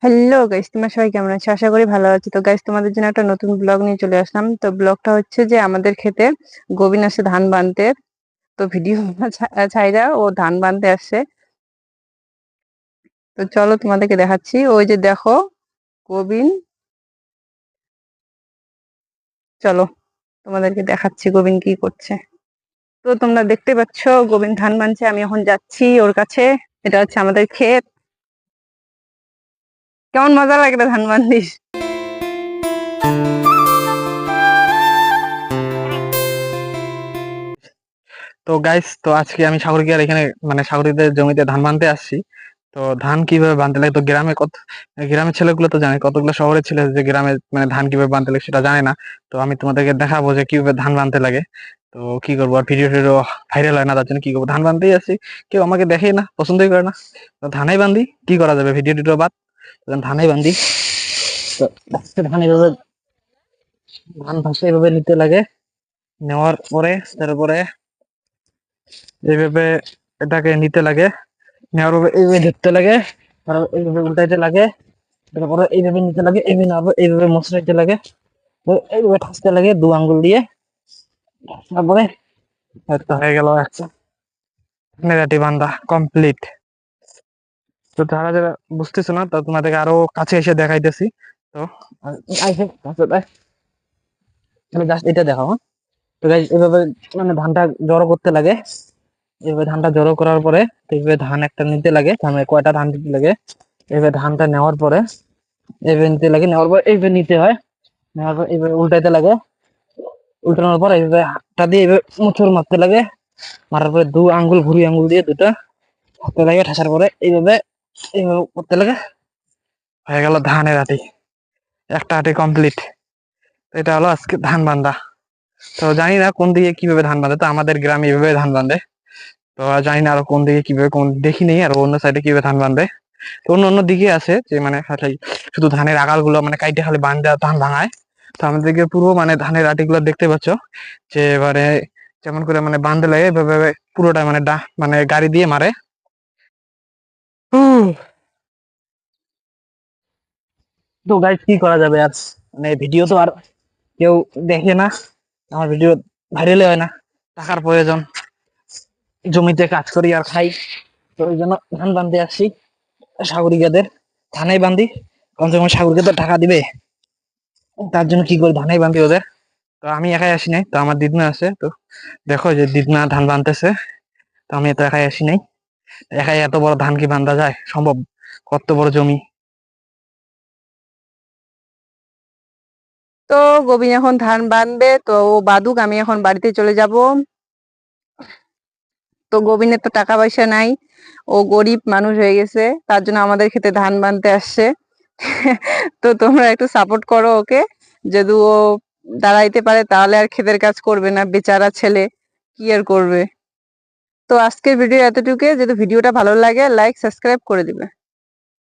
Hello guys, তোমরা সবাই কেমন আছো? আশা করি ভালো আছো। তো গাইস, তোমাদের জন্য একটা নতুন ব্লগ নিয়ে চলে আসলাম। তো ব্লগটা হচ্ছে যে আমাদের ক্ষেতে গবিন আসছে ধান বানতে। তো ভিডিও ছাইরা ও ধান বানতে আসছে। তো চলো তোমাদেরকে দেখাচ্ছি। ওই যে দেখো গবিন, চলো তোমাদেরকে দেখাচ্ছি গবিন কি করছে। তো তোমরা দেখতে পাচ্ছ গবিন ধান বানছে, আমি এখন যাচ্ছি ওর কাছে। এটা হচ্ছে আমাদের ক্ষেত। কেমন মজা লাগে রে ধান বানতিস? তো গাইস, তো আজকে আমি সাগরিকার এখানে মানে সাগরিকদের জমিতে ধান বানতে আসছি। তো ধান কিভাবে বানতে লাগে, তো গ্রামের ছেলেগুলো তো জানে, কতগুলো শহরের ছেলে যে গ্রামে মানে ধান কিভাবে বানতে লাগে সেটা জানে না। তো আমি তোমাদেরকে দেখাবো যে কিভাবে ধান বানতে লাগে। তো কি করবো, আর ভিডিও টিডিও ভাইরাল হয় না, তার জন্য কি করবো, ধান বানতেই আসি। কেউ আমাকে দেখেই না, পছন্দই করে না। তো ধানাই বান্ধি, কি করা যাবে, ভিডিও টিডিও বাদ, ধানাই বান্ধি। তো ধান এইভাবে, ধান ভাসে এইভাবে নিতে লাগে। নেওয়ার পরে তারপরে এইভাবে এটাকে নিতে লাগে। নেওয়ার পরে এইভাবে ধরতে লাগে, আর এইভাবে উল্টাইতে লাগে। তারপরে এইভাবে নিতে লাগে, এইভাবে না এইভাবে মশলাইতে লাগে, তো এইভাবে ঠাসতে লাগে দু আঙ্গুল দিয়ে। তারপরে একটা হয়ে গেল একটা নেড়াটি বান্ধা কমপ্লিট। তো যারা যারা বুঝতেছো না, তো তোমাদেরকে আরো কাছে এসে দেখাইতেছি। তো আইসে কাছে দেখ, তুমি জাস্ট এটা দেখাও, হ্যাঁ? তো guys, এইভাবে মানে ধানটা জড়ো করতে লাগে। এইভাবে ধানটা জড়ো করার পরে তো এইভাবে ধান একটা নিতে লাগে, মানে কয়টা ধান দিতে লাগে। এইভাবে ধানটা নেওয়ার পরে এইভাবে নিতে লাগে, নেওয়ার পর এইভাবে নিতে হয়। নেওয়ার পর এইভাবে উল্টাইতে লাগে, উল্টানোর পর এইভাবে হাতটা দিয়ে এইভাবে মুচড় মারতে লাগে। মারার পরে দু আঙ্গুল ঘুরি আঙ্গুল দিয়ে দুটো হাতে লাগে, ঠাসার পরে এইভাবে এইভাবে করতে লাগে। হয়ে গেল ধানের আটি, একটা আটি কমপ্লিট। এটা হলো আজকে ধান বান্ধা। তো জানি না কোন দিকে কিভাবে ধান বাঁধে, তো আমাদের গ্রামে এভাবে ধান বাঁধে। তো জানি না আরো কোন দিকে কিভাবে, কোন দেখি নেই আর অন্য সাইডে কিভাবে ধান বাঁধে। তো অন্য অন্য দিকে আছে যে মানে খালি শুধু ধানের আগাল গুলো মানে কাইটে খালি বান্ধা ধান ভাঙায়। তো আমাদের দিকে পুরো মানে ধানের আটি গুলো দেখতে পাচ্ছ যে এবারে যেমন করে মানে বান্ধে লাগে এভাবে পুরোটা মানে মানে গাড়ি দিয়ে মারে। উহ, তো গাইস কি করা যাবে আর, মানে ভিডিও তো আর কেউ দেখে না, আমার ভিডিও ভাইরাল হয় না। টাকার প্রয়োজন, জমিতে কাজ করি আর খাই। তো ওই জন্য ধান বান্ধতে আসছি সাগরিকাদের, ধানাই বান্ধি। কমসে কম সাগরিকা তো টাকা দিবে, তার জন্য কি করি ধানাই বান্ধি ওদের। তো আমি একাই আসি নাই, তো আমার দিদনা আছে। তো দেখো যে দিদনা ধান বানতেছে, তো আমি তো একাই আসি নাই। একাই এত বড় ধান কি বান্ধা যায় সম্ভব, কত বড় জমি। তো গবিন এখন ধান বানবে, তো ও বাদুক, আমি এখন বাড়িতে চলে যাব। তো গোবিনের তো টাকা পয়সা নাই, ও গরিব মানুষ হয়ে গেছে, তার জন্য আমাদের খেতে ধান বানতে আসছে। তো তোমরা একটু সাপোর্ট করো ওকে, যদি ও দাঁড়াইতে পারে তাহলে আর ক্ষেতের কাজ করবে না, বেচারা ছেলে কি আর করবে। তো আজকের ভিডিও এতটুকু, যদি ভিডিওটা ভালো লাগে লাইক সাবস্ক্রাইব করে দিবে।